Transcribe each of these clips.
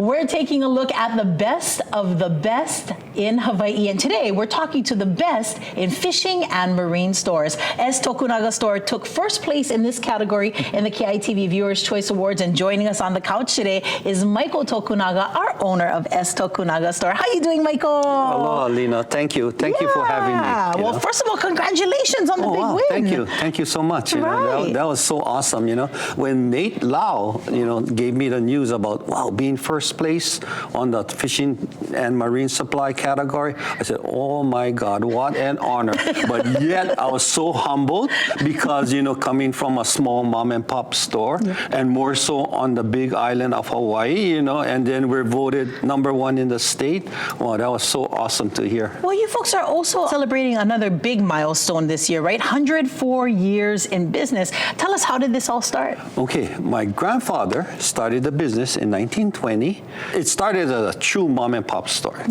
We're taking a look at the best of the best in Hawaii. And today we're talking to the best in fishing and marine stores. S Tokunaga store took first place in this category in the KITV Viewers' Choice Awards. And joining us on the couch today is Michael Tokunaga, our owner of S Tokunaga store. How are you doing, Michael? Hello, Alina. Thank you. Thank you for having me. Well, first of all, congratulations on the big win. Thank you. Thank you so much. You know, that was so awesome. You know, when Nate Lau, gave me the news about, being first place on the fishing and marine supply category, I said, oh my God, what an honor. But yet I was so humbled because, coming from a small mom and pop store and more so on the big island of Hawaii, and then we're voted #1 in the state. Wow, that was so awesome to hear. Well, you folks are also celebrating another big milestone this year, right? 104 years in business. Tell us, how did this all start? Okay, my grandfather started the business in 1920. It started as a true mom and pop store.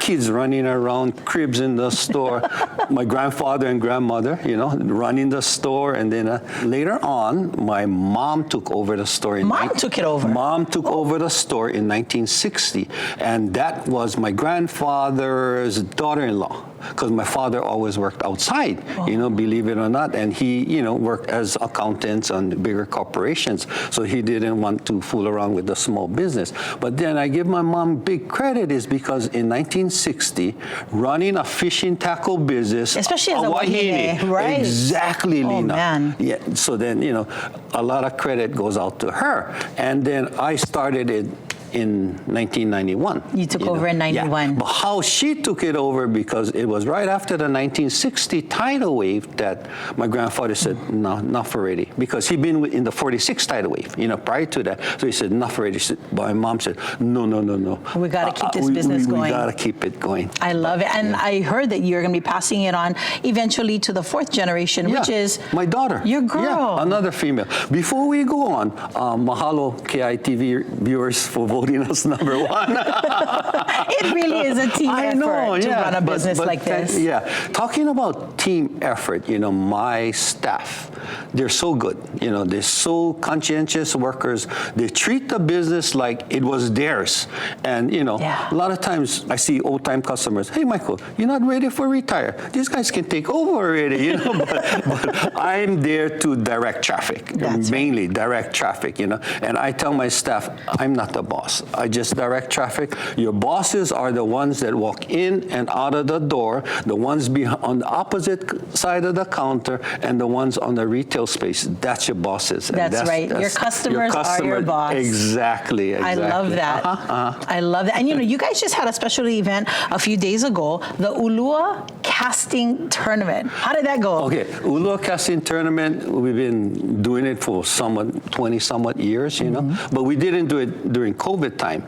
Kids running around, cribs in the store. My grandfather and grandmother, running the store. And then later on, my mom took over the store. Mom took it over? Mom took over the store in 1960. And that was my grandfather's daughter-in-law. Because my father always worked outside, believe it or not. And he, worked as accountants on bigger corporations. So he didn't want to fool around with the small business. But then I give my mom big credit is because in 1960, running a fishing tackle business, especially as a wahine, right? Exactly, Lina. Oh, man. Yeah. So then, a lot of credit goes out to her. And then I started it in 1991. You took over in 91. Yeah. But how she took it over, because it was right after the 1960 tidal wave that my grandfather said, no, enough already. Because he'd been in the 46 tidal wave, prior to that. So he said, enough already. My mom said, no. We got to keep this business going. We got to keep it going. I love it. And I heard that you're going to be passing it on eventually to the 4th generation, which is my daughter. Your girl. Yeah, another female. Before we go on, mahalo KITV viewers for voting us #1. It really is a team effort to run a business like this. Talking about team effort, my staff, they're so good. They're so conscientious workers. They treat the business like it was theirs. And, a lot of times I see old-time customers, hey, Michael, you're not ready for retire. These guys can take over already, but I'm there to direct traffic, mainly direct traffic, And I tell my staff, I'm not the boss. I just direct traffic. Your bosses are the ones that walk in and out of the door, the ones on the opposite side of the counter, and the ones on the retail space. That's your bosses. That's right. Your customers are your boss. Exactly. I love that. I love that. And you guys just had a special event a few days ago, the Ulua Casting Tournament. How did that go? Okay, Ulua Casting Tournament, we've been doing it for 20-somewhat years, but we didn't do it during COVID time,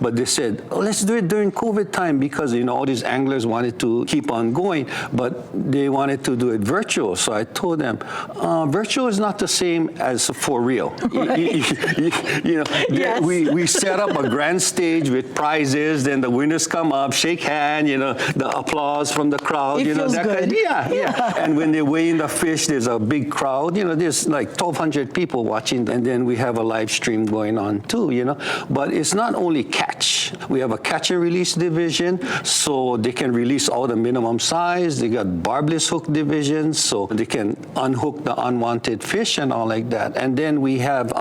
but they said, let's do it during COVID time because, all these anglers wanted to keep on going, but they wanted to do it virtual. So I told them, virtual is not the same as for real. We set up a grand stage with prizes, then the winners come up, shake hand, the applause from the crowd, it feels good. And when they weigh in the fish, there's a big crowd, there's like 1,200 people watching, and then we have a live stream going on too, But it's not only catch. We have a catch and release division, so they can release all the minimum size. They got barbless hook divisions, so they can unhook the unwanted fish and all like that. And then we have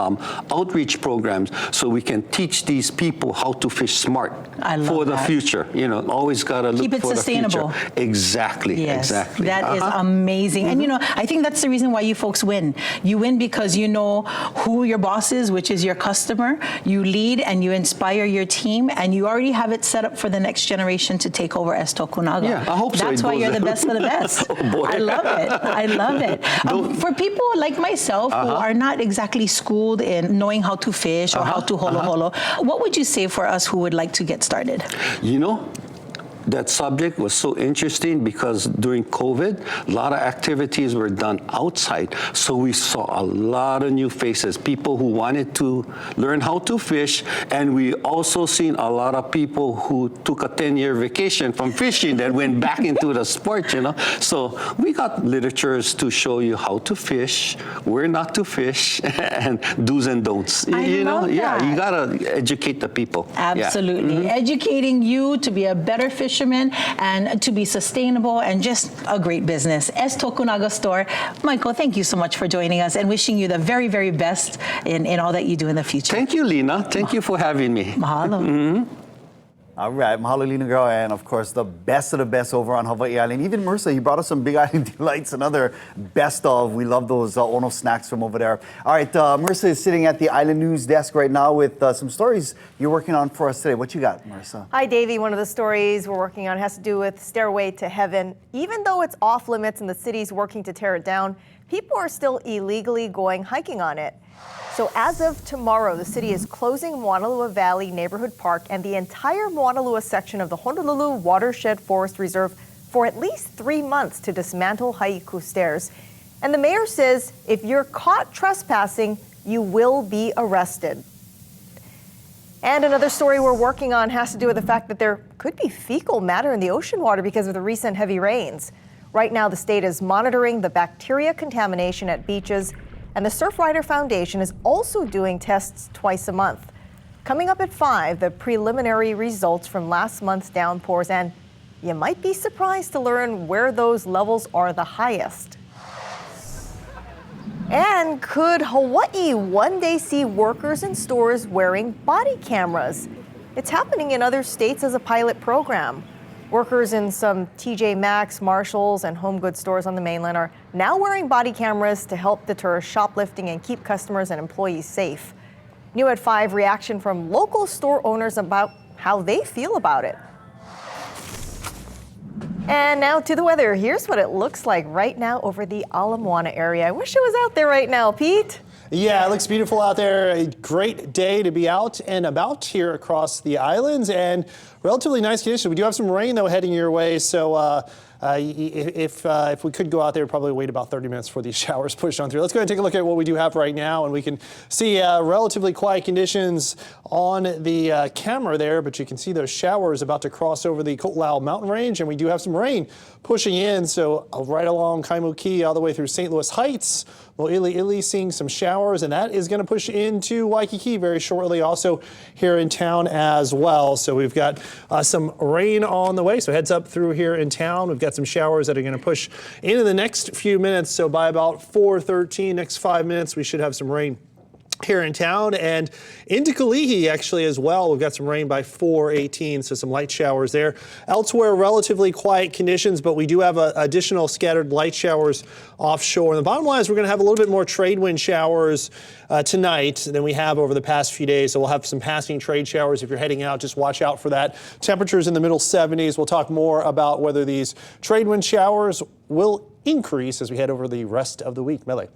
outreach programs, so we can teach these people how to fish smart for the future. Always got to look for the future. Exactly. Yes, exactly. That is amazing. And I think that's the reason why you folks win. You win because you know who your boss is, which is your customer. You lead and you inspire your team, and you already have it set up for the next generation to take over as Tokunaga. Yeah, I hope so. That's why you're the best of the best. Oh, boy. I love it. I love it. For people like myself who are not exactly schooled in knowing how to fish or how to holo holo, what would you say for us who would like to get started? that subject was so interesting because during COVID, a lot of activities were done outside. So we saw a lot of new faces, people who wanted to learn how to fish, and we also seen a lot of people who took a 10-year vacation from fishing that went back into the sport, you know. So we got literatures to show you how to fish, where not to fish, and do's and don'ts. Yeah, you gotta educate the people. Absolutely. Educating you to be a better fisherman and to be sustainable and just a great business. As Tokunaga Store, Michael, thank you so much for joining us and wishing you the very, very best in all that you do in the future. Thank you, Lena. Thank you for having me. Mahalo. All right, mahalo Lina girl, and of course the best of the best over on Hawai'i Island. Even Marissa, you brought us some Big Island delights, another best of. We love those Ono snacks from over there. All right, Marissa is sitting at the Island News desk right now with some stories you're working on for us today. What you got, Marissa? Hi, Davey. One of the stories we're working on has to do with Stairway to Heaven. Even though it's off limits and the city's working to tear it down, people are still illegally going hiking on it. So as of tomorrow, the city is closing Moanalua Valley Neighborhood Park and the entire Moanalua section of the Honolulu Watershed Forest Reserve for at least 3 months to dismantle haiku stairs. And the mayor says if you're caught trespassing, you will be arrested. And another story we're working on has to do with the fact that there could be fecal matter in the ocean water because of the recent heavy rains. Right now, the state is monitoring the bacteria contamination at beaches, and the Surfrider Foundation is also doing tests twice a month. Coming up at 5, the preliminary results from last month's downpours, and you might be surprised to learn where those levels are the highest. And could Hawaii one day see workers in stores wearing body cameras? It's happening in other states as a pilot program. Workers in some TJ Maxx, Marshalls, and home goods stores on the mainland are now wearing body cameras to help deter shoplifting and keep customers and employees safe. New at 5, reaction from local store owners about how they feel about it. And now to the weather. Here's what it looks like right now over the Ala Moana area. I wish it was out there right now, Pete. Yeah, it looks beautiful out there. A great day to be out and about here across the islands, and relatively nice conditions. We do have some rain though heading your way, so if we could go out there, probably wait about 30 minutes for these showers pushed on through. Let's go ahead and take a look at what we do have right now, and we can see relatively quiet conditions on the camera there, but you can see those showers about to cross over the Kotlau mountain range, and we do have some rain pushing in, so right along Kaimuki all the way through St. Louis Heights. Mo'iliili seeing some showers, and that is going to push into Waikiki very shortly, also here in town as well. So we've got some rain on the way, so heads up through here in town. We've got some showers that are going to push into the next few minutes, so by about 4:13, next 5 minutes, we should have some rain here in town, and into Kalihi actually as well. We've got some rain by 4:18, so some light showers there. Elsewhere, relatively quiet conditions, but we do have additional scattered light showers offshore. And the bottom line is we're going to have a little bit more trade wind showers tonight than we have over the past few days. So we'll have some passing trade showers. If you're heading out, just watch out for that. Temperatures in the middle 70s. We'll talk more about whether these trade wind showers will increase as we head over the rest of the week. Mele.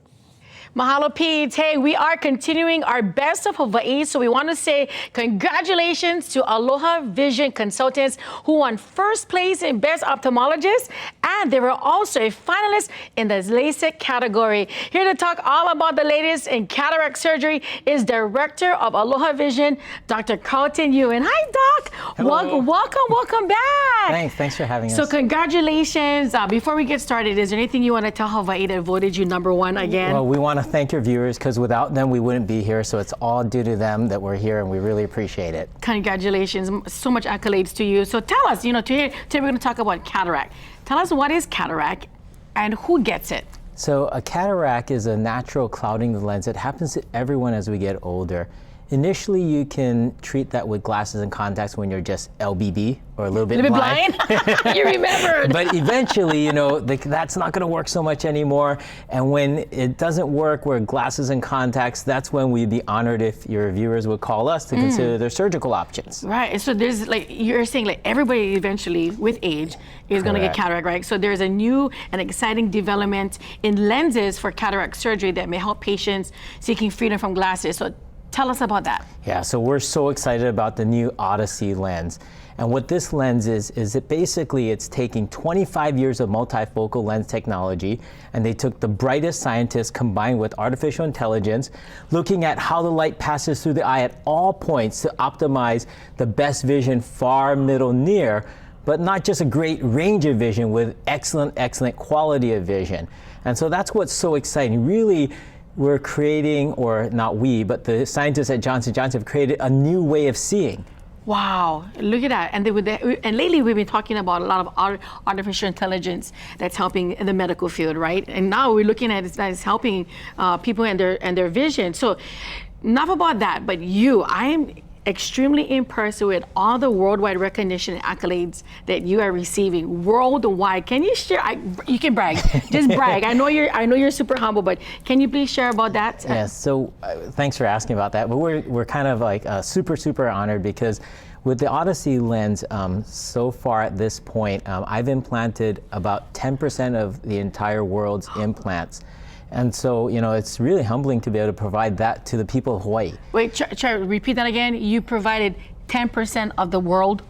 Mahalo, Pete. Hey, we are continuing our Best of Hawaii, so we want to say congratulations to Aloha Vision Consultants, who won first place in Best Ophthalmologist, and they were also a finalist in the LASIK category. Here to talk all about the latest in cataract surgery is Director of Aloha Vision, Dr. Carlton Ewan. Hi, Doc. Welcome back. Thanks for having us. So congratulations. Before we get started, is there anything you want to tell Hawaii that voted you #1 again? Well, we want to thank your viewers, because without them we wouldn't be here, so it's all due to them that we're here, and we really appreciate it. Congratulations, so much accolades to you. So tell us, today we're going to talk about cataract. Tell us, what is cataract and who gets it? So a cataract is a natural clouding of the lens. It happens to everyone as we get older. Initially, you can treat that with glasses and contacts when you're just LBB or a little bit blind. You remembered. But eventually, that's not going to work so much anymore. And when it doesn't work, where glasses and contacts, that's when we'd be honored if your viewers would call us to consider their surgical options. Right. So there's you're saying everybody eventually with age is going to get cataract, right? So there's a new and exciting development in lenses for cataract surgery that may help patients seeking freedom from glasses. So Tell us about that. Yeah, so we're so excited about the new Odyssey lens. And what this lens is it basically it's taking 25 years of multifocal lens technology, and they took the brightest scientists combined with artificial intelligence, looking at how the light passes through the eye at all points to optimize the best vision far, middle, near, but not just a great range of vision with excellent quality of vision. And so that's what's so exciting. Really, we're creating, or not we, but the scientists at Johnson & Johnson have created a new way of seeing. Wow, look at that. And lately we've been talking about a lot of artificial intelligence that's helping in the medical field, right? And now we're looking at it as helping people and their vision. So enough about that, but I am extremely impressed with all the worldwide recognition and accolades that you are receiving worldwide. Can you share? You can brag, just brag. I know you're super humble, but can you please share about that? Yes. So thanks for asking about that. But we're kind of like super honored because with the Odyssey lens, so far at this point, I've implanted about 10% of the entire world's implants. And so, it's really humbling to be able to provide that to the people of Hawaii. Wait, try repeat that again. You provided 10% of the world?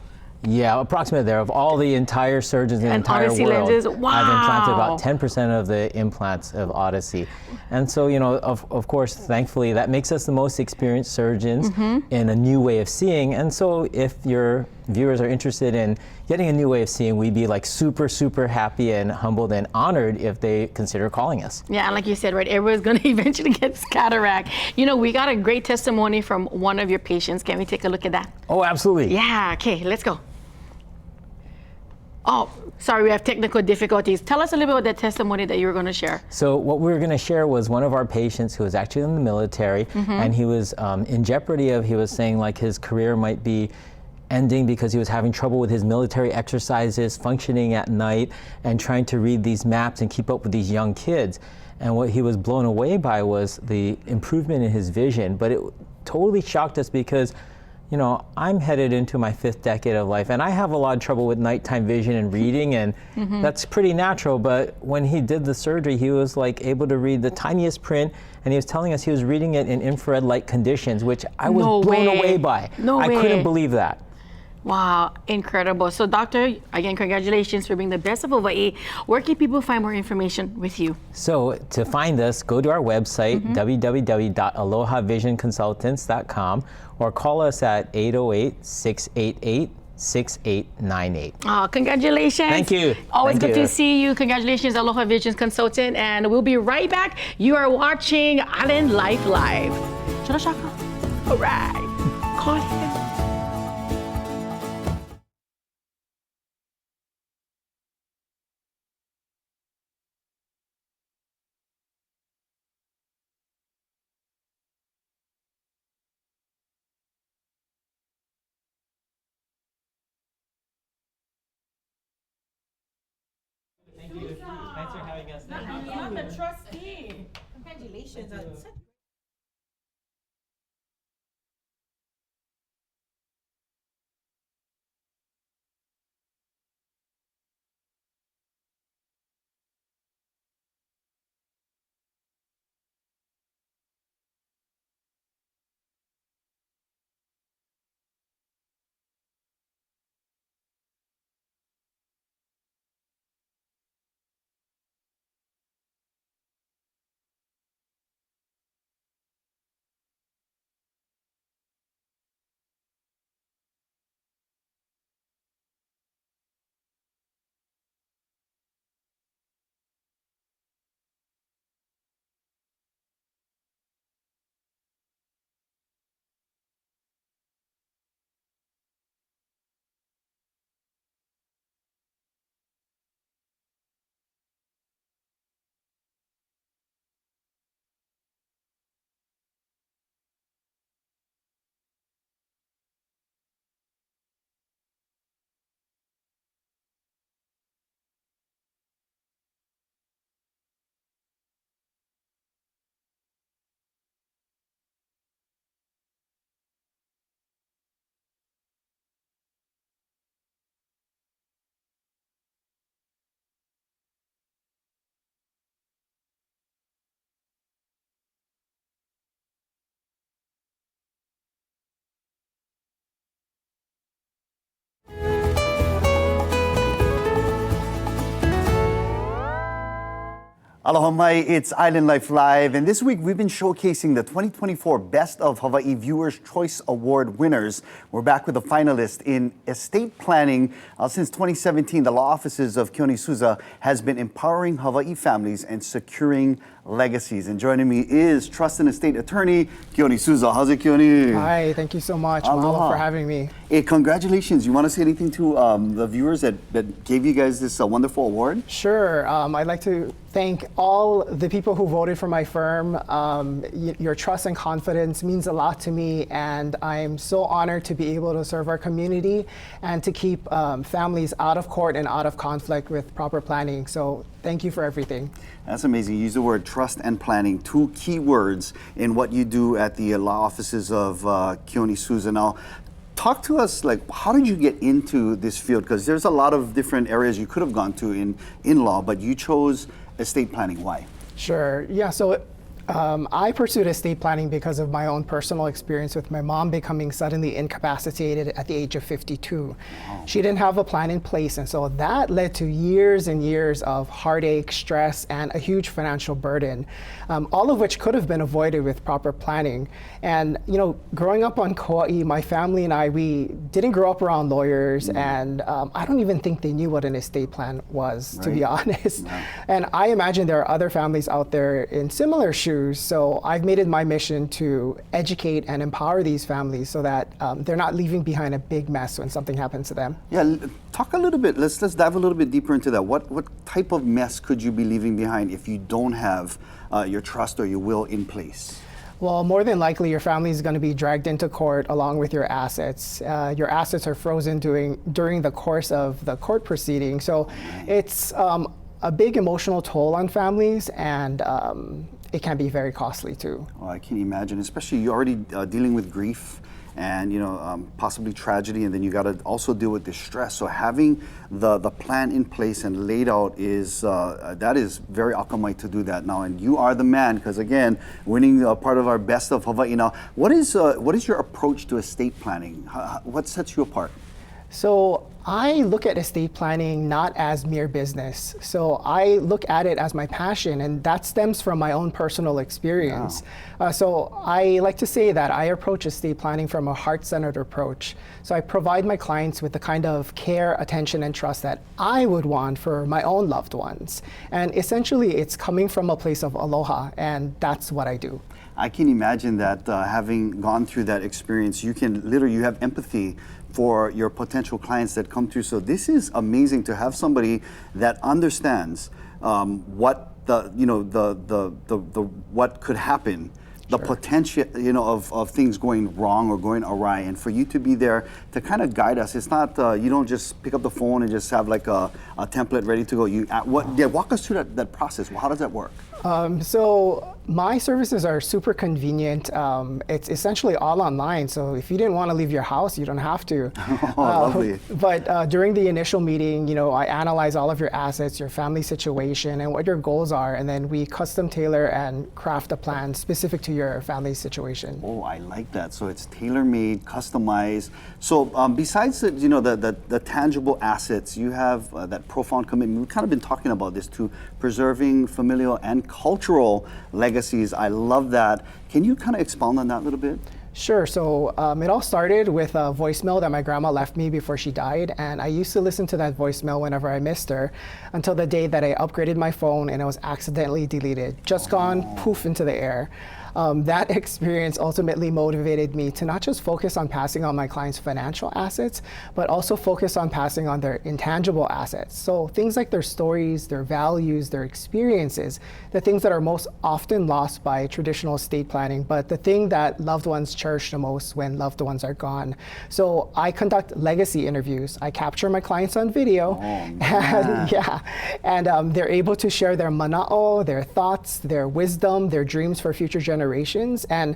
Yeah, approximately there. Of all the entire surgeons in the entire Odyssey world, lenses? Wow. I've implanted about 10% of the implants of Odyssey. And so, of course, thankfully, that makes us the most experienced surgeons in a new way of seeing. And so if your viewers are interested in getting a new way of seeing, we'd be like super happy and humbled and honored if they consider calling us. Yeah, and like you said, right, everyone's going to eventually get cataract. We got a great testimony from one of your patients. Can we take a look at that? Oh, absolutely. Yeah, okay, let's go. Oh, sorry, we have technical difficulties. Tell us a little bit about that testimony that you were going to share. So what we were going to share was one of our patients who was actually in the military, and he was in jeopardy of, he was saying like his career might be ending because he was having trouble with his military exercises, functioning at night, and trying to read these maps and keep up with these young kids. And what he was blown away by was the improvement in his vision, but it totally shocked us because I'm headed into my 5th decade of life, and I have a lot of trouble with nighttime vision and reading, and that's pretty natural. But when he did the surgery, he was like able to read the tiniest print, and he was telling us he was reading it in infrared light conditions, which I was blown away by. I couldn't believe that. Wow, incredible. So doctor, again, congratulations for being the best of Hawaii. Where can people find more information with you? So to find us, go to our website, www.alohavisionconsultants.com, or call us at 808-688-6898. Oh, congratulations. Thank you. Always Thank good you. to see you. Congratulations, Aloha Vision Consultant. And we'll be right back. You are watching Island Life Live. Shara shaka. All right. Call him. Thank you. Thanks for having us. I'm the trustee. Congratulations. Aloha mai, it's Island Life Live, and this week we've been showcasing the 2024 Best of Hawaii Viewers' Choice Award winners. We're back with the finalists in estate planning. Since 2017, the law offices of Keone Souza has been empowering Hawaii families and securing legacies. And joining me is trust and estate attorney Keone Souza. How's it, Keone? Hi, thank you so much, Mahalo, for having me. Hey, congratulations. You want to say anything to the viewers that gave you guys this wonderful award? Sure. I'd like to thank all the people who voted for my firm. Your trust and confidence means a lot to me, and I'm so honored to be able to serve our community and to keep families out of court and out of conflict with proper planning. So thank you for everything. That's amazing. You use the word trust and planning, two key words in what you do at the law offices of Keone Souza. Now, talk to us, like, how did you get into this field? Because there's a lot of different areas you could have gone to in law, but you chose estate planning. Why? Sure. Yeah, so I pursued estate planning because of my own personal experience with my mom becoming suddenly incapacitated at the age of 52. Wow. She didn't have a plan in place, and so that led to years and years of heartache, stress, and a huge financial burden, all of which could have been avoided with proper planning. And you know, growing up on Kauai, my family and I, we didn't grow up around lawyers, and I don't even think they knew what an estate plan was, to be honest. Yeah. And I imagine there are other families out there in similar shoes. So I've made it my mission to educate and empower these families so that they're not leaving behind a big mess when something happens to them. Yeah, talk a little bit. Let's dive a little bit deeper into that. What type of mess could you be leaving behind if you don't have your trust or your will in place? Well, more than likely, your family is going to be dragged into court along with your assets. Your assets are frozen during the course of the court proceeding. So it's a big emotional toll on families, and it can be very costly too. Well, I can imagine, especially you're already dealing with grief and possibly tragedy, and then you got to also deal with the stress. So having the plan in place and laid out is that is very akamai to do that now. And you are the man, because again, winning part of our Best of Hawaii. Now, what is your approach to estate planning? What sets you apart? So I look at estate planning not as mere business. So I look at it as my passion, and that stems from my own personal experience. Wow. So I like to say that I approach estate planning from a heart-centered approach. So I provide my clients with the kind of care, attention, and trust that I would want for my own loved ones. And essentially, it's coming from a place of aloha, and that's what I do. I can imagine that having gone through that experience, you have empathy for your potential clients that come through. So this is amazing to have somebody that understands what what could happen, the potential of things going wrong or going awry, and for you to be there to kind of guide us. It's not you don't just pick up the phone and just have like a template ready to go. Walk us through that process. Well, how does that work? So my services are super convenient. It's essentially all online. So if you didn't want to leave your house, you don't have to. Oh, lovely. But during the initial meeting, I analyze all of your assets, your family situation, and what your goals are. And then we custom tailor and craft a plan specific to your family situation. Oh, I like that. So it's tailor-made, customized. So besides the tangible assets, you have that profound commitment. We've kind of been talking about this too, preserving familial and cultural legacies. I love that. Can you kind of expound on that a little bit? Sure. So it all started with a voicemail that my grandma left me before she died, and I used to listen to that voicemail whenever I missed her, until the day that I upgraded my phone and it was accidentally deleted. Just gone poof into the air. That experience ultimately motivated me to not just focus on passing on my clients' financial assets, but also focus on passing on their intangible assets. So things like their stories, their values, their experiences, the things that are most often lost by traditional estate planning, but the thing that loved ones cherish the most when loved ones are gone. So I conduct legacy interviews. I capture my clients on video, and they're able to share their mana'o, their thoughts, their wisdom, their dreams for future generations. And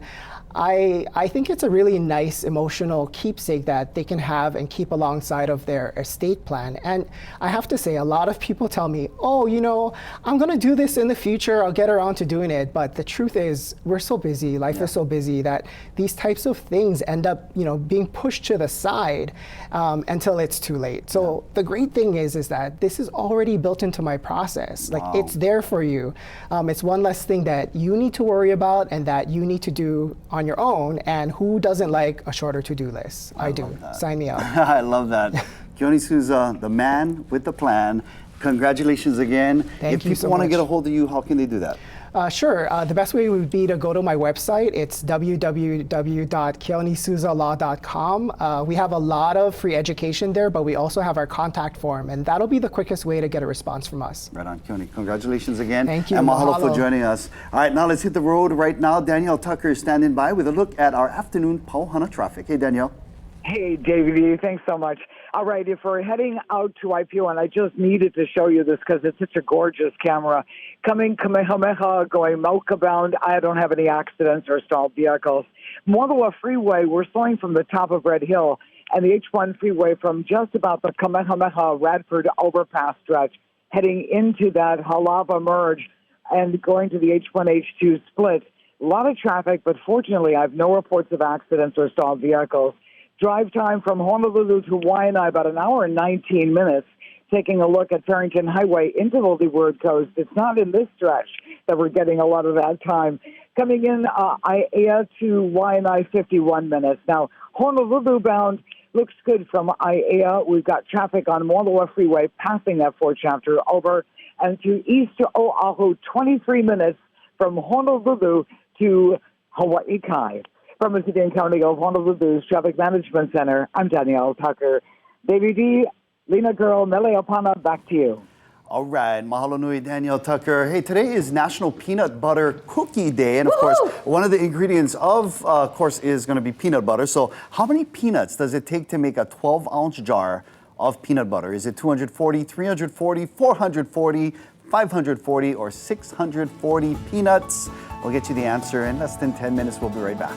I think it's a really nice emotional keepsake that they can have and keep alongside of their estate plan. And I have to say, a lot of people tell me, oh, you know, I'm going to do this in the future. I'll get around to doing it. But the truth is, we're so busy. Life is so busy that these types of things end up, you know, being pushed to the side until it's too late. So the great thing is that this is already built into my process. Like it's there for you. It's one less thing that you need to worry about and that you need to do on your own. And who doesn't like a shorter to-do list? I do. Sign me up. I love that. Keone Souza, the man with the plan. Congratulations again. Thank you If so people want to much. get a hold of you, how can they do that? Sure. The best way would be to go to my website. It's www.keonesouzalaw.com. We have a lot of free education there, but we also have our contact form, and that'll be the quickest way to get a response from us. Right on, Keone. Congratulations again. Thank you. And mahalo for Mahalo. joining us. All right, now let's hit the road right now. Danielle Tucker is standing by with a look at our afternoon Pauhana traffic. Hey, Danielle. Hey, David, thanks so much. All right, if we're heading out to IPO, and I just needed to show you this because it's such a gorgeous camera, coming Kamehameha, going Mauka bound, I don't have any accidents or stalled vehicles. Moaloa Freeway, we're slowing from the top of Red Hill, and the H1 freeway from just about the Kamehameha Radford overpass stretch, heading into that Halava merge and going to the H1, H2 split. A lot of traffic, but fortunately, I have no reports of accidents or stalled vehicles. Drive time from Honolulu to Waianae, about an hour and 19 minutes. Taking a look at Farrington Highway into the Leeward Coast. It's not in this stretch that we're getting a lot of that time. Coming in Aiea to Waianae, 51 minutes. Now, Honolulu bound looks good from Aiea. We've got traffic on Moaloa Freeway passing that Fort chapter over. And to east to Oahu, 23 minutes from Honolulu to Hawaii Kai. From the City and County of Honolulu's Traffic Management Center, I'm Danielle Tucker. Davey D, Lena Girl, Mele Opana, back to you. All right, mahalo nui, Danielle Tucker. Hey, today is National Peanut Butter Cookie Day, and of course, one of the ingredients of course, is going to be peanut butter. So, how many peanuts does it take to make a 12-ounce jar of peanut butter? Is it 240, 340, 440, 540, or 640 peanuts? We'll get you the answer in less than 10 minutes. We'll be right back.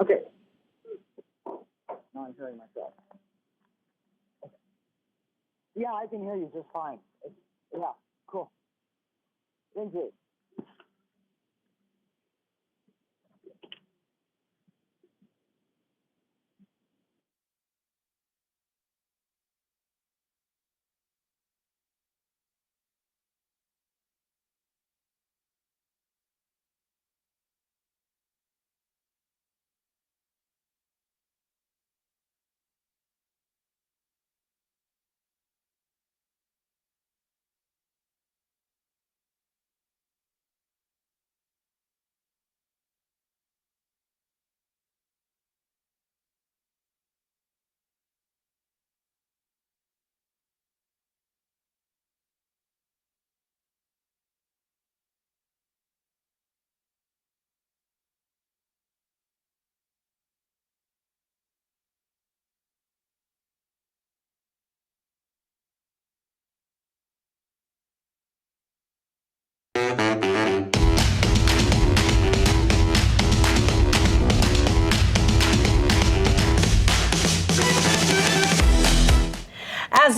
Okay. Now I'm hearing myself. Okay. Yeah, I can hear you just fine. Yeah, cool. Thank you.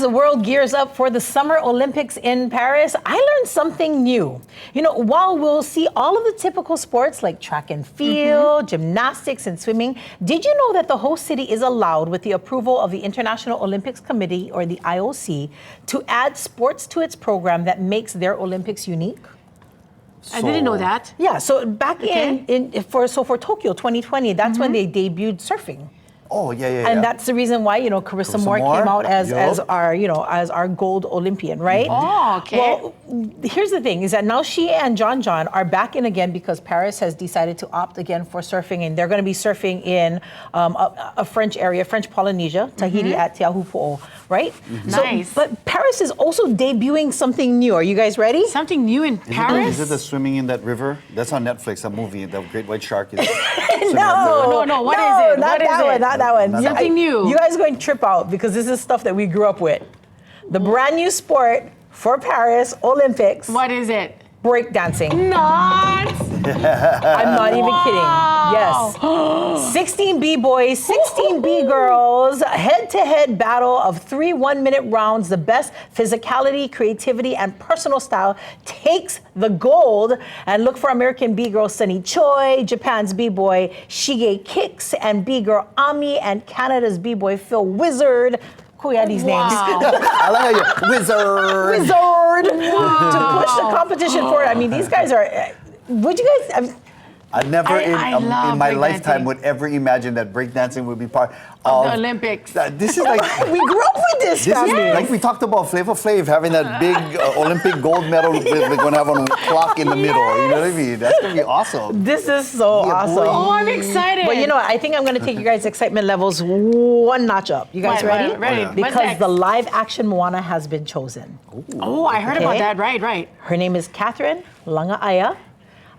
the world gears up for the Summer Olympics in Paris, I learned something new. You know, while we'll see all of the typical sports like track and field, gymnastics, and swimming, did you know that the host city is allowed, with the approval of the International Olympics Committee, or the IOC, to add sports to its program that makes their Olympics unique? I didn't know that. Yeah, so back for Tokyo 2020, that's when they debuted surfing. Oh, yeah. And that's the reason why, Carissa Moore came out as our gold Olympian, right? Oh, okay. Well, here's the thing, is that now she and John are back in again because Paris has decided to opt again for surfing, and they're going to be surfing in a French area, French Polynesia, Tahiti at Te Ahupu'o, right? Nice. So, but Paris is also debuting something new. Are you guys ready? Something new in Paris? Is it the swimming in that river? That's on Netflix, a movie, the Great White Shark is No, No, what is it? Not What is that it? one, not that one. Something new. You guys are going to trip out because this is stuff that we grew up with. The brand new sport for Paris Olympics, What is it? breakdancing. Not. I'm not even kidding. Yes. 16 B-boys, 16 B-girls, head-to-head battle of 3 one-minute rounds. The best physicality, creativity, and personal style takes the gold. And look for American B-girl Sunny Choi, Japan's B-boy Shige Kicks, and B-girl Ami, and Canada's B-boy Phil Wizard. Who had these names? I like how you wizard. To push the competition forward. I mean, these guys are. Would you guys? I never I love in my breakdancing. Lifetime would ever imagine that breakdancing would be part Of of the Olympics. This is like We grew up with this, this is family. like we talked about Flavor Flav having that big Olympic gold medal they're going to have on a clock in the middle. You know what I mean? That's going to be awesome. This is so Yeah, awesome. boy. Oh, I'm excited. But I think I'm going to take you guys' excitement levels one notch up. You guys ready? Ready. What's Because next? the live action Moana has been chosen. Oh, I heard about Okay. that. Right. Her name is Catherine Langaaya,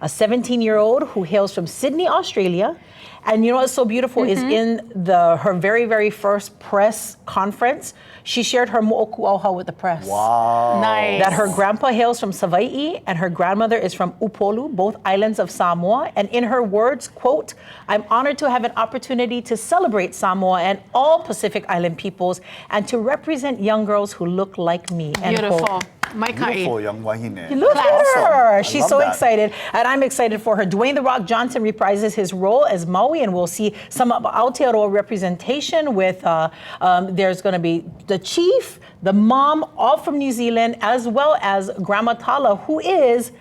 a 17-year-old who hails from Sydney, Australia. And you know what's so beautiful is in her very, very first press conference, she shared her mo'okuauha with the press. Wow. Nice. That her grandpa hails from Hawai'i and her grandmother is from Upolu, both islands of Samoa. And in her words, quote, "I'm honored to have an opportunity to celebrate Samoa and all Pacific Island peoples and to represent young girls who look like me." End Beautiful. quote. My Beautiful ka'i. young wahine. Look at Awesome. her. I She's love so that. excited. And I'm excited for her. Dwayne "The Rock" Johnson reprises his role as Maui, and we'll see some of Aotearoa representation with, there's going to be the chief, the mom, all from New Zealand, as well as Grandma Tala, who is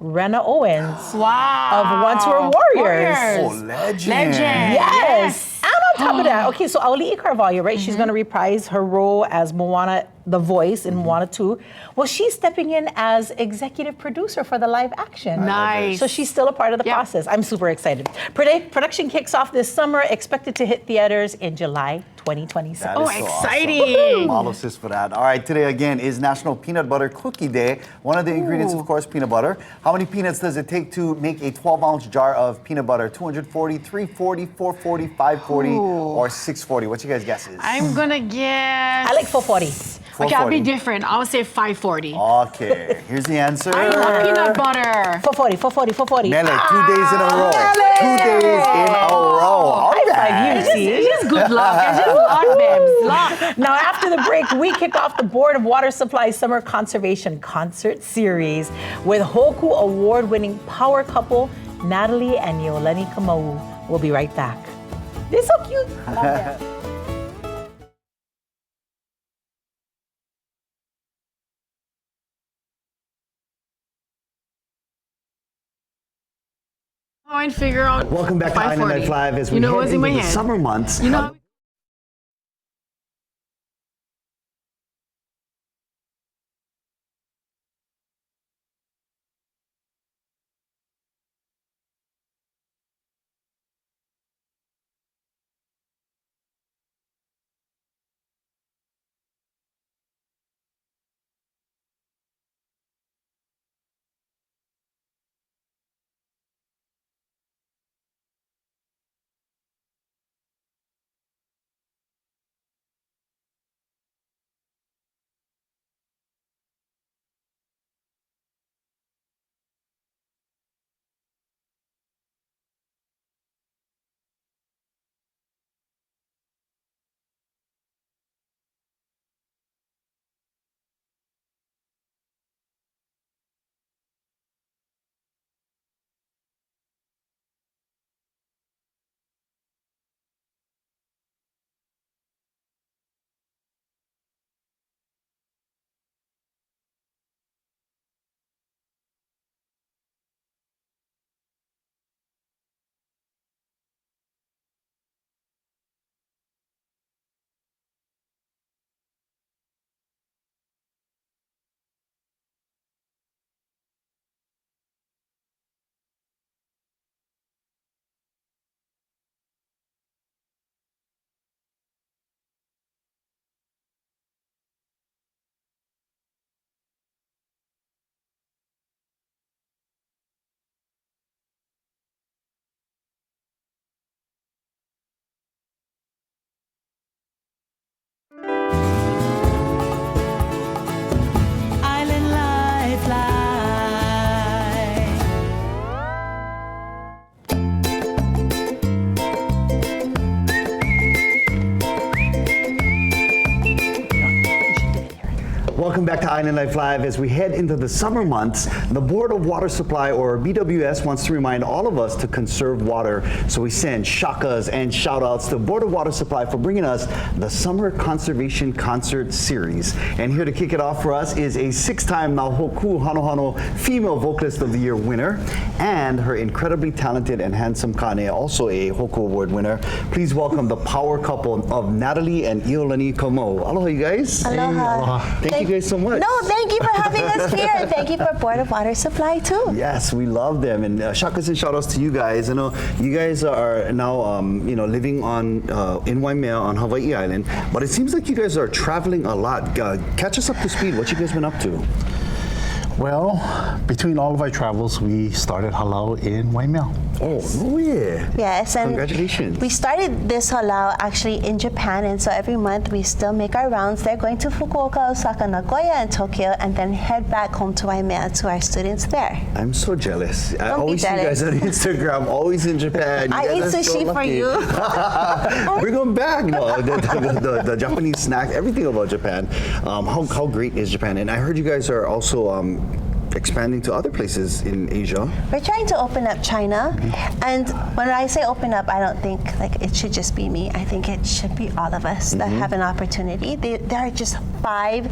Rena Owens Wow. of Once Were Warriors. Oh, legend. Legend. Yes. And on top of that, okay, so Auli'i Carvalho, right? She's going to reprise her role as Moana, the voice in Moana 2. Well, she's stepping in as executive producer for the live action. Nice. So she's still a part of the Yeah. process. I'm super excited. Production kicks off this summer, expected to hit theaters in July 2026. That Oh, is so exciting. Awesome. Mahalo, sis, for that. All right, today again is National Peanut Butter Cookie Day. One of the ingredients, of course, peanut butter. How many peanuts does it take to make a 12-ounce jar of peanut butter? 240, 340, 440, 540, or 640? What's your guys' guesses? I'm gonna guess. I like 440. Okay, I'll be 440. different. I'll say 540. Okay, here's the answer. I love peanut butter. 440, 440, 440. Mele, 2 days in a row. 2 days in a row. All High five right. you, see? It's just good luck. It's just luck, babes. Luck. Now, after the break, we kick off the Board of Water Supply Summer Conservation Concert Series with Hoku award-winning power couple Natalie and Yoleni Kamau. We'll be right back. They're so cute. I love them. And figure out. Welcome back to 540. Island Night Live as we You know head what's in into my the head? summer months. You know. welcome back to Island Life Live. As we head into the summer months, the Board of Water Supply, or BWS, wants to remind all of us to conserve water. So we send shakas and shout outs to Board of Water Supply for bringing us the Summer Conservation Concert Series. And here to kick it off for us is a 6-time Nahoku Hanohano Female Vocalist of the Year winner, and her incredibly talented and handsome Kane, also a Hoku Award winner. Please welcome the power couple of Natalie and Iolani Komo. Aloha, you guys. Aloha. Thank you guys so much. No, thank you for having us here. And thank you for Board of Water Supply, too. Yes, we love them. And shakas and shout outs to you guys. I know you guys are now, living on in Waimea on Hawaii Island, but it seems like you guys are traveling a lot. Catch us up to speed. What you guys been up to? Well, between all of our travels, we started halau in Waimea. Oh, no way. Yes, and Congratulations. we started this halau actually in Japan, and so every month we still make our rounds. They're going to Fukuoka, Osaka, Nagoya, and Tokyo, and then head back home to Waimea to our students there. I'm so jealous. I Don't be always see you guys jealous. on Instagram, always in Japan. You I guys eat are so sushi for lucky. you. We're going back. No, the Japanese snacks, everything about Japan. How great is Japan? And I heard you guys are also expanding to other places in Asia. We're trying to open up China, and when I say open up, I don't think like it should just be me. I think it should be all of us that have an opportunity. There are just 5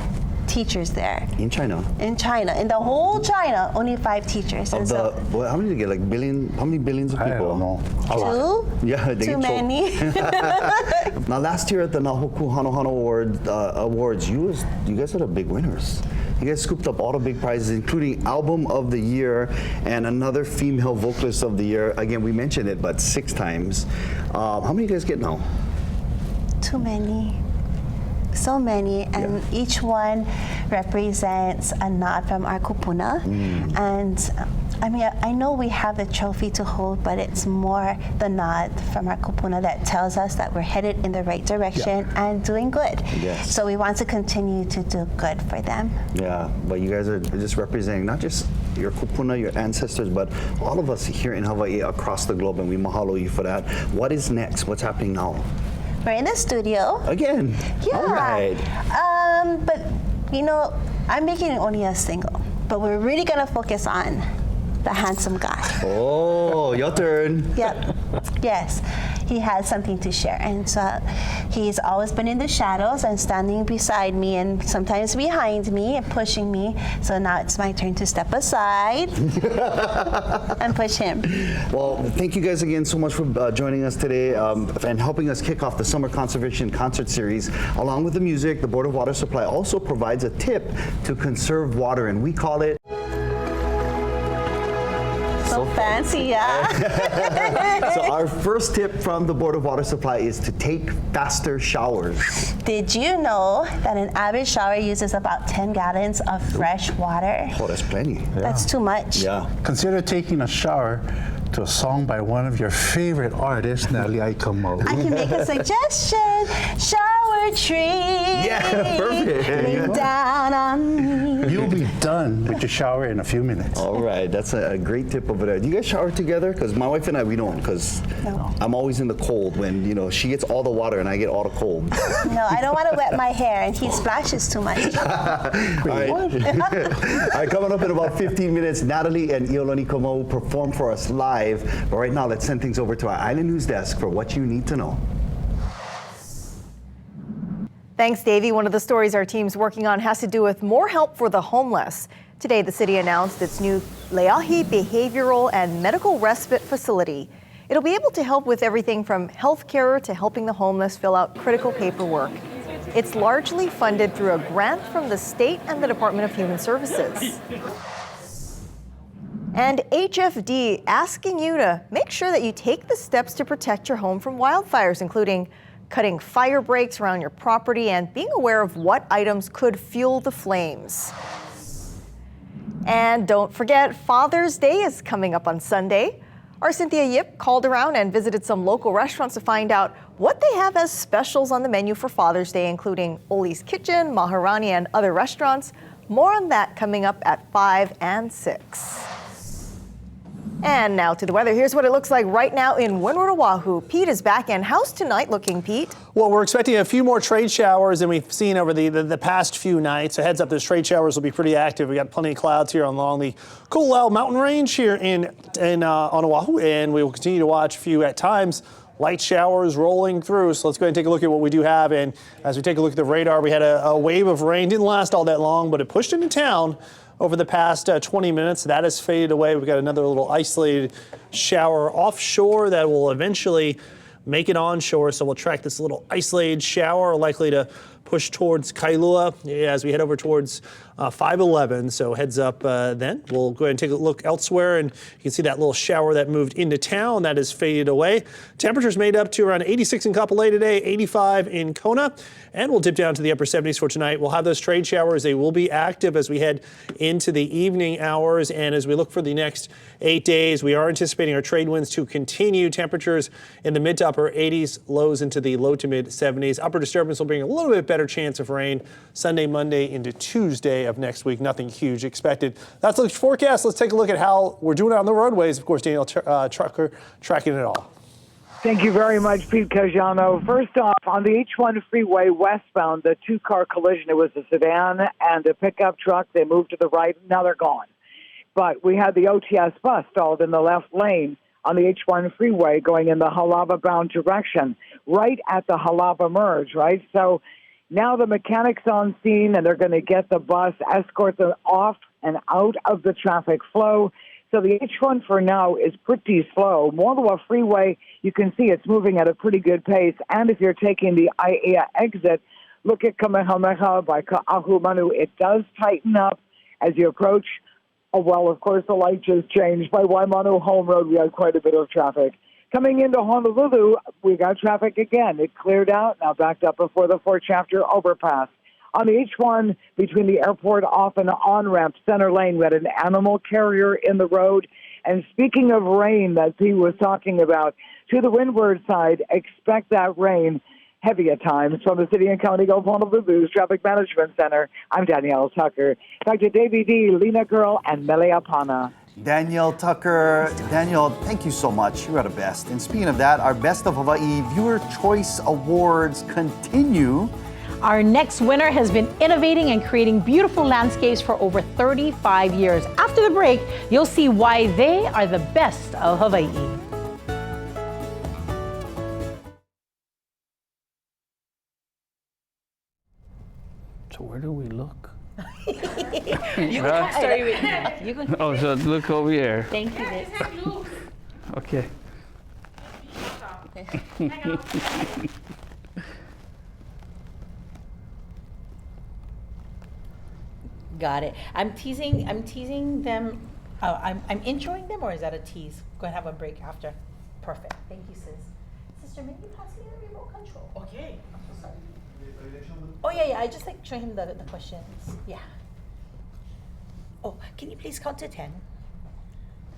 teachers there. In China? In China. In the whole China, only 5 teachers. Of And the, so, how many did you get? How many billions of people? I don't know. A lot. 2? Yeah, they Too get choked. many. Now, last year at the Nahoku Hanohano Awards, you guys are the big winners. You guys scooped up all the big prizes, including Album of the Year and another Female Vocalist of the Year. Again, we mentioned it, but 6 times. How many you guys get now? Too many. So many, and each one represents a nod from our kupuna. And I mean, I know we have the trophy to hold, but it's more the nod from our kupuna that tells us that we're headed in the right direction and doing good. Yes. So we want to continue to do good for them. Yeah, but you guys are just representing not just your kupuna, your ancestors, but all of us here in Hawaii across the globe, and we mahalo you for that. What is next? What's happening now? We're in the studio. Again? Yeah. All right. But I'm making only a single, but we're really gonna focus on the handsome guy. Oh, your turn. Yep. Yes. He has something to share. And so he's always been in the shadows and standing beside me and sometimes behind me and pushing me. So now it's my turn to step aside and push him. Well, thank you guys again so much for joining us today and helping us kick off the Summer Conservation Concert Series. Along with the music, the Board of Water Supply also provides a tip to conserve water, and we call it So fancy, yeah? So our first tip from the Board of Water Supply is to take faster showers. Did you know that an average shower uses about 10 gallons of fresh water? Oh, that's plenty. That's too much. Yeah. Consider taking a shower to a song by one of your favorite artists, Natalie Aikomo. I can make a suggestion. Shower tree. Yeah, perfect. Lay down on me. You'll be done with your shower in a few minutes. All right, that's a great tip over there. Do you guys shower together? Because my wife and I, we don't, because No. I'm always in the cold when, she gets all the water and I get all the cold. No, I don't want to wet my hair, and he splashes too much. All right. All right, coming up in about 15 minutes, Natalie and Iolani Komo will perform for us live. But right now, let's send things over to our Island News Desk for what you need to know. Thanks, Davey. One of the stories our team's working on has to do with more help for the homeless. Today, the city announced its new Leahi Behavioral and Medical Respite Facility. It'll be able to help with everything from healthcare to helping the homeless fill out critical paperwork. It's largely funded through a grant from the state and the Department of Human Services. And HFD asking you to make sure that you take the steps to protect your home from wildfires, including cutting fire breaks around your property and being aware of what items could fuel the flames. And don't forget, Father's Day is coming up on Sunday. Our Cynthia Yip called around and visited some local restaurants to find out what they have as specials on the menu for Father's Day, including Oli's Kitchen, Maharani, and other restaurants. More on that coming up at 5 and 6. And now to the weather. Here's what it looks like right now in Windward, Oahu. Pete is back, and how's tonight looking, Pete? Well, we're expecting a few more trade showers than we've seen over the past few nights. So heads up, those trade showers will be pretty active. We got plenty of clouds here along the Koolau mountain range here on Oahu, and we will continue to watch a few at times. Light showers rolling through. So let's go ahead and take a look at what we do have. And as we take a look at the radar, we had a wave of rain. Didn't last all that long, but it pushed into town over the past 20 minutes. That has faded away. We've got another little isolated shower offshore that will eventually make it onshore. So we'll track this little isolated shower, likely to push towards Kailua as we head over towards 511. So heads up then. We'll go ahead and take a look elsewhere, and you can see that little shower that moved into town that has faded away. Temperatures made up to around 86 in Kapolei today, 85 in Kona, and we'll dip down to the upper 70s for tonight. We'll have those trade showers. They will be active as we head into the evening hours, and as we look for the next 8 days, we are anticipating our trade winds to continue. Temperatures in the mid to upper 80s, lows into the low to mid 70s. Upper disturbance will bring a little bit better chance of rain Sunday, Monday into Tuesday of next week. Nothing huge expected. That's the forecast. Let's take a look at how we're doing on the roadways. Of course, Daniel Trucker tracking it all. Thank you very much, Pete Cajano. First off, on the H1 freeway westbound, the two-car collision, it was a sedan and a pickup truck. They moved to the right. Now they're gone. But we had the OTS bus stalled in the left lane on the H1 freeway going in the Halava-bound direction, right at the Halava merge, right? So now the mechanics on scene, and they're going to get the bus, escort them off and out of the traffic flow. So the H1 for now is pretty slow. Moaloa Freeway, you can see it's moving at a pretty good pace. And if you're taking the Aiea exit, look at Kamehameha by Ka'ahumanu. It does tighten up as you approach. Oh, well, of course, the light just changed. By Waimanu Home Road, we had quite a bit of traffic. Coming into Honolulu, we got traffic again. It cleared out, now backed up before the Fort Chapter overpass. On the H1, between the airport off and on-ramp, center lane, we had an animal carrier in the road. And speaking of rain that Pete was talking about, to the windward side, expect that rain heavy at times. From the City and County of Honolulu's Traffic Management Center, I'm Danielle Tucker. Back to Davey D, Lena Girl, and Meleapana. Danielle Tucker. Danielle, thank you so much. You are the best. And speaking of that, our Best of Hawaii Viewer Choice Awards continue. Our next winner has been innovating and creating beautiful landscapes for over 35 years. After the break, you'll see why they are the best of Hawaii. So where do we look? You can start with me. You can. Oh, so look over here. Thank you, Liz. Okay. Got it. I'm teasing them. Oh, I'm introing them, or is that a tease? Go ahead, have a break after. Perfect. Thank you, sis. Sister, maybe pass me the remote control. Okay. I'm so sorry. Oh yeah. I just like show him the questions. Yeah. Oh, can you please count to 10?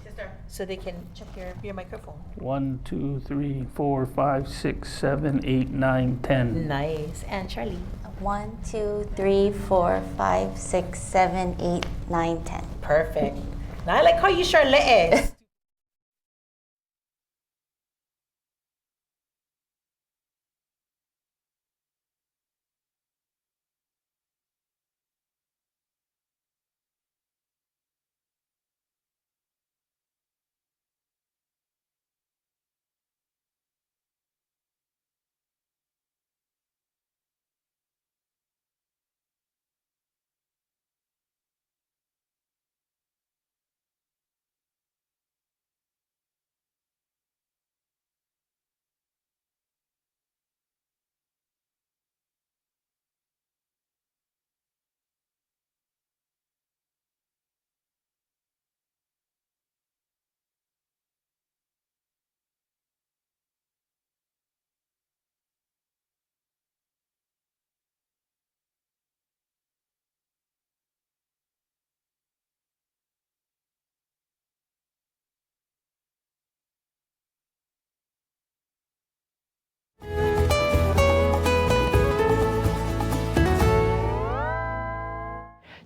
Sister. So they can check your microphone. 1, 2, 3, 4, 5, 6, 7, 8, 9, 10. Nice. And Charlie. 1, 2, 3, 4, 5, 6, 7, 8, 9, 10. Perfect. Now I like how you share letters.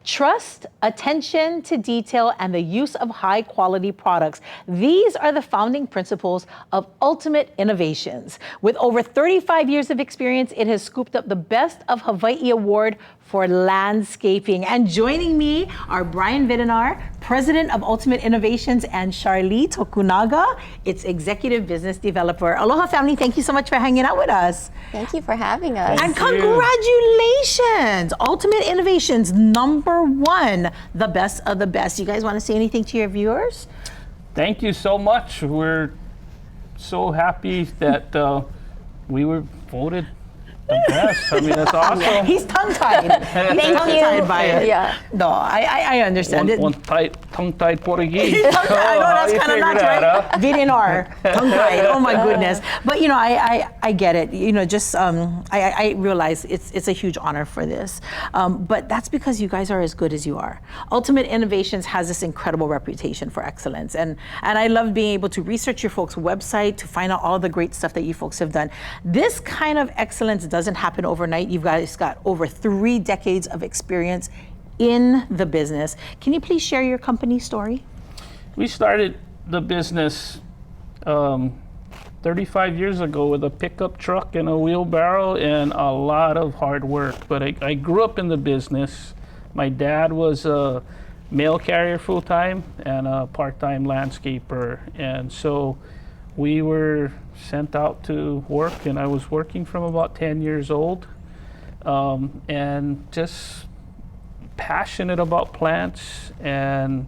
Trust, attention to detail, and the use of high-quality products. These are the founding principles of Ultimate Innovations. With over 35 years of experience, it has scooped up the Best of Hawai'i Award for landscaping. And joining me are Brian Videnar, President of Ultimate Innovations, and Charlie Tokunaga, its Executive Business Developer. Aloha family, thank you so much for hanging out with us. Thank you for having us. And congratulations! Ultimate Innovations, #1, the best of the best. You guys want to say anything to your viewers? Thank you so much. We're so happy that we were voted the best. I mean, that's awesome. He's tongue-tied. Thank you. Tongue-tied by it. Yeah. No, I understand. One tongue-tied Portuguese. He's tongue-tied. I know, that's kind of not right. Videnar, tongue-tied. Oh my goodness. But you know, I get it. You know, just I realize it's a huge honor for this. But that's because you guys are as good as you are. Ultimate Innovations has this incredible reputation for excellence, and I love being able to research your folks' website to find out all the great stuff that you folks have done. This kind of excellence doesn't happen overnight. You guys got over 3 decades of experience in the business. Can you please share your company story? We started the business 35 years ago with a pickup truck and a wheelbarrow and a lot of hard work. But I grew up in the business. My dad was a mail carrier full-time and a part-time landscaper. And so we were sent out to work, and I was working from about 10 years old, and just passionate about plants and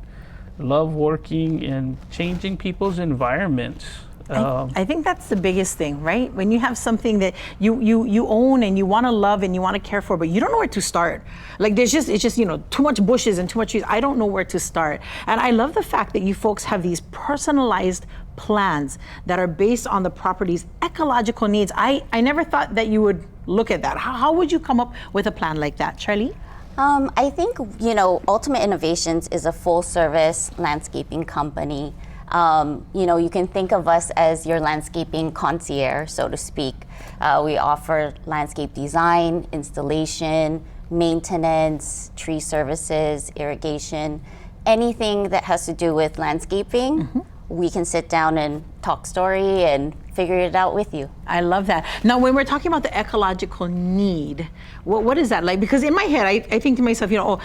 love working and changing people's environments. I think that's the biggest thing, right? When you have something that you own and you want to love and you want to care for, but you don't know where to start. Like it's just, you know, too much bushes and too much trees. I don't know where to start. And I love the fact that you folks have these personalized plans that are based on the property's ecological needs. I never thought that you would look at that. How would you come up with a plan like that, Charlie? I think, you know, Ultimate Innovations is a full-service landscaping company. You know, you can think of us as your landscaping concierge, so to speak. We offer landscape design, installation, maintenance, tree services, irrigation, anything that has to do with landscaping. Mm-hmm. We can sit down and talk story and figure it out with you. I love that. Now, when we're talking about the ecological need, what is that like? Because in my head, I think to myself, you know,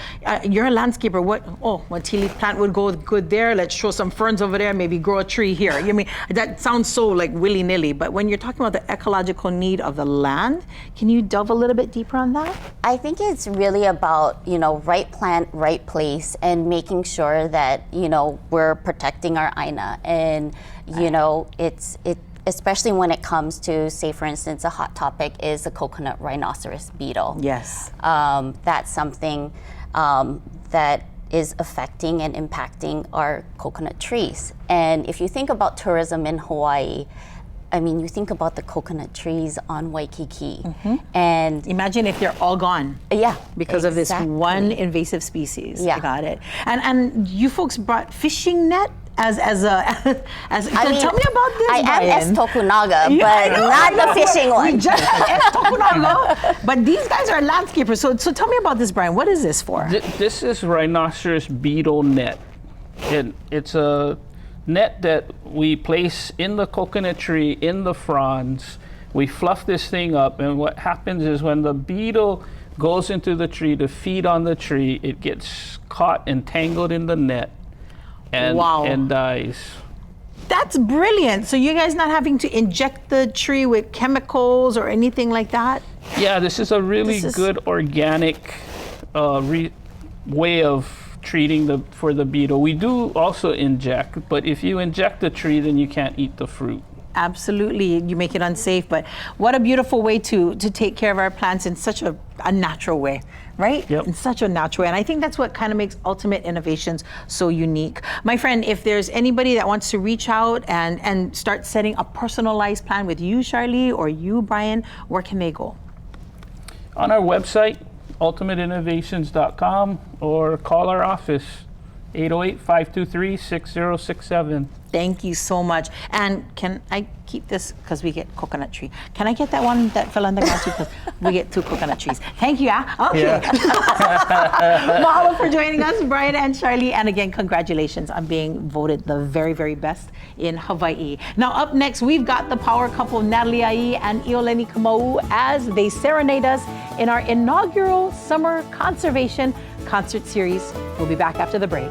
you're a landscaper. One tea leaf plant would go good there. Let's show some ferns over there. Maybe grow a tree here. I mean, that sounds so like willy-nilly. But when you're talking about the ecological need of the land, can you delve a little bit deeper on that? I think it's really about, you know, right plant, right place, and making sure that, you know, we're protecting our aina. And, you know, especially when it comes to, say, for instance, a hot topic is the coconut rhinoceros beetle. Yes. That's something that is affecting and impacting our coconut trees. And if you think about tourism in Hawaii, I mean, you think about the coconut trees on Waikiki. Mm-hmm. And imagine if they're all gone. Yeah. Because of this one invasive species. Yeah. I got it. And you folks brought fishing net as tell me about this, I Brian. am S Tokunaga, but not the fishing one. We just S Tokunaga, but these guys are landscapers. So tell me about this, Brian. What is this for? This is rhinoceros beetle net. And it's a net that we place in the coconut tree, in the fronds. We fluff this thing up, and what happens is when the beetle goes into the tree to feed on the tree, it gets caught and tangled in the net. And dies. That's brilliant. So you guys not having to inject the tree with chemicals or anything like that? Yeah, this is a really good organic way of treating for the beetle. We do also inject, but if you inject the tree, then you can't eat the fruit. Absolutely, you make it unsafe, but what a beautiful way to take care of our plants in such a natural way, right? Yep. In such a natural way, and I think that's what kind of makes Ultimate Innovations so unique. My friend, if there's anybody that wants to reach out and start setting a personalized plan with you, Charlie, or you, Brian, where can they go? On our website, ultimateinnovations.com, or call our office, 808-523-6067. Thank you so much. And can I keep this, because we get coconut tree. Can I get that one that fell on the ground too? Because we get 2 coconut trees. Thank you. Okay. Mahalo for joining us, Brian and Charlie. And again, congratulations on being voted the very, very best in Hawaii. Now up next, we've got the power couple Natalie Ai and Iolani Kamau as they serenade us in our inaugural Summer Conservation Concert Series. We'll be back after the break.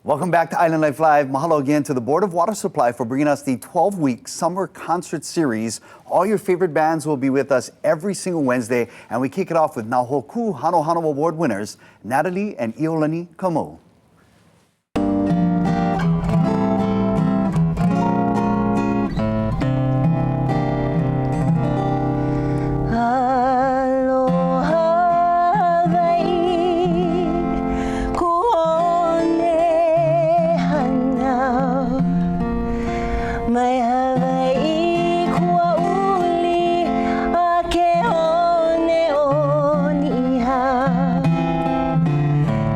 Welcome back to Island Life Live. Mahalo again to the Board of Water Supply for bringing us the 12-week Summer Concert Series. All your favorite bands will be with us every single Wednesday, and we kick it off with Nahoku Hano Hano Award winners, Natalie and Iolani Kamau.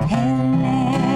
Hele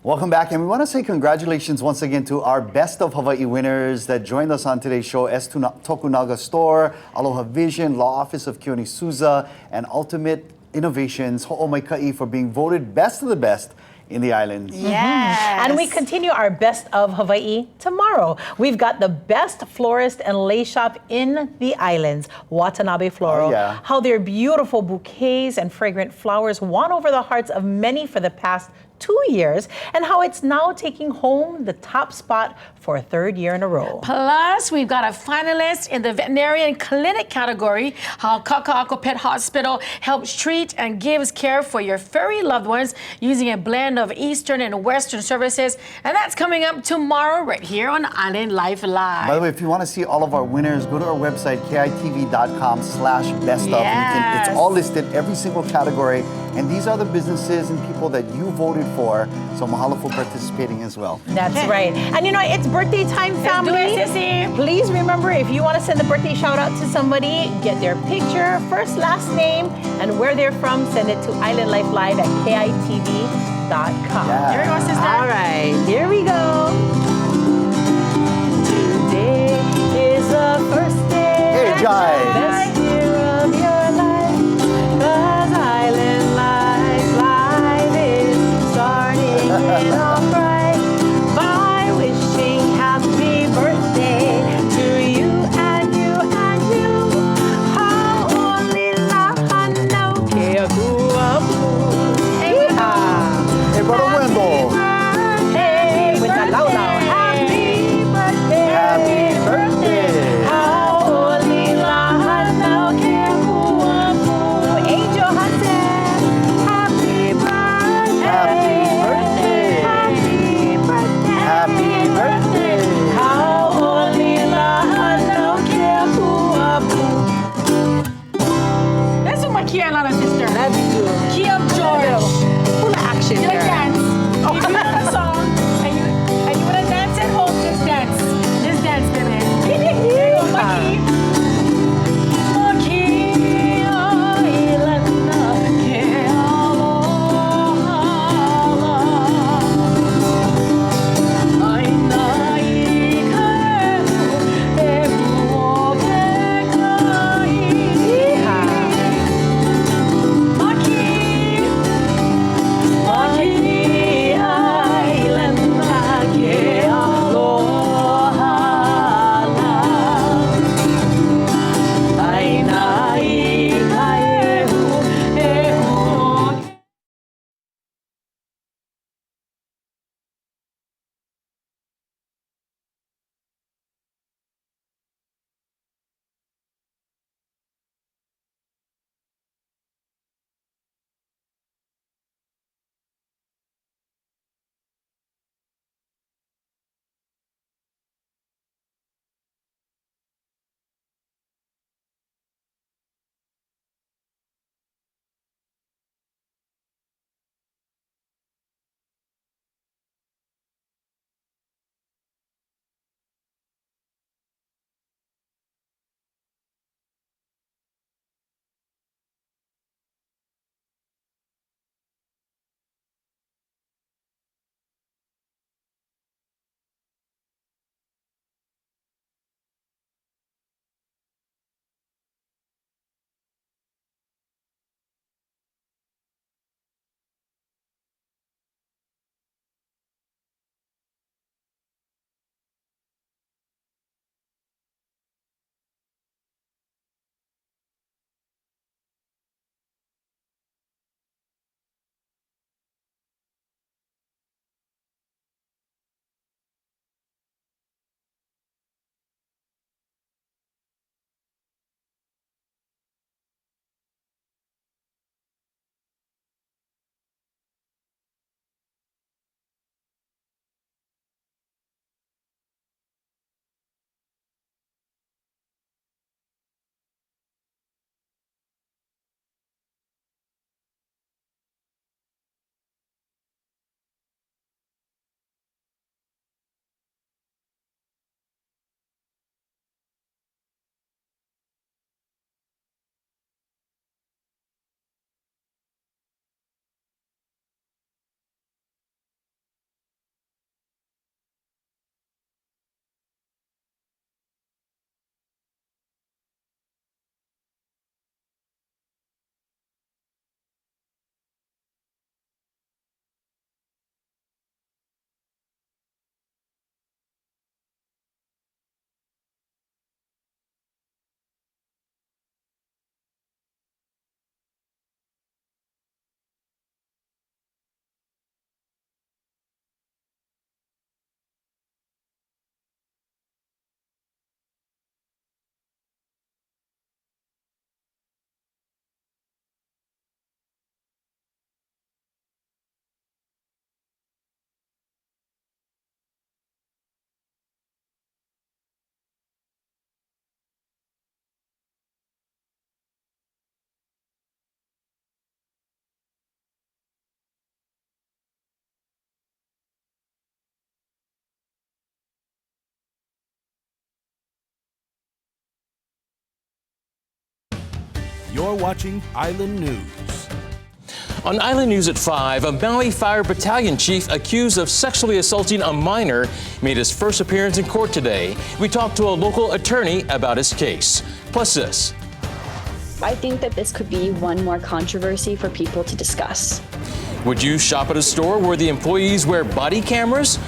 Welcome back, and we want to say congratulations once again to our Best of Hawaii winners that joined us on today's show: Tokunaga Store, Aloha Vision, Law Office of Keone Souza, and Ultimate Innovations, Ho'omaikai, for being voted Best of the Best in the islands. Yes. And we continue our Best of Hawaii tomorrow. We've got the best florist and lace shop in the islands, Watanabe Floral. Oh, yeah. How their beautiful bouquets and fragrant flowers won over the hearts of many for the past 2 years, and how it's now taking home the top spot for a third year in a row. Plus, we've got a finalist in the veterinarian clinic category, how Kaka'ako Pet Hospital helps treat and gives care for your furry loved ones using a blend of Eastern and Western services. And that's coming up tomorrow right here on Island Life Live. By the way, if you want to see all of our winners, go to our website, kitv.com/best of. Yes. It's all listed, every single category. And these are the businesses and people that you voted for. So mahalo for participating as well. That's right. And you know, it's birthday time, family. Let's do it, Sissy. Please remember, if you want to send a birthday shout out to somebody, get their picture, first, last name, and where they're from. Send it to islandlifelive@kitv.com. Yeah. Here we go, sister. All right, here we go. Today is the first day. Hey, Jai. Best year of your life. 'Cause Island Life is starting in all bright by wishing happy birthday to you and you and you. Ha'olila hanau ke akuapu. Hey, Hey, Brother Wendell. Hey, with that loud. Happy birthday. Happy birthday. Ha'olila hanau ke akuapu. Angel Hassan. Happy birthday. Happy birthday. You're watching Island News. On Island News at 5, a Maui Fire Battalion chief accused of sexually assaulting a minor made his first appearance in court today. We talked to a local attorney about his case. Plus this. I think that this could be one more controversy for people to discuss. Would you shop at a store where the employees wear body cameras?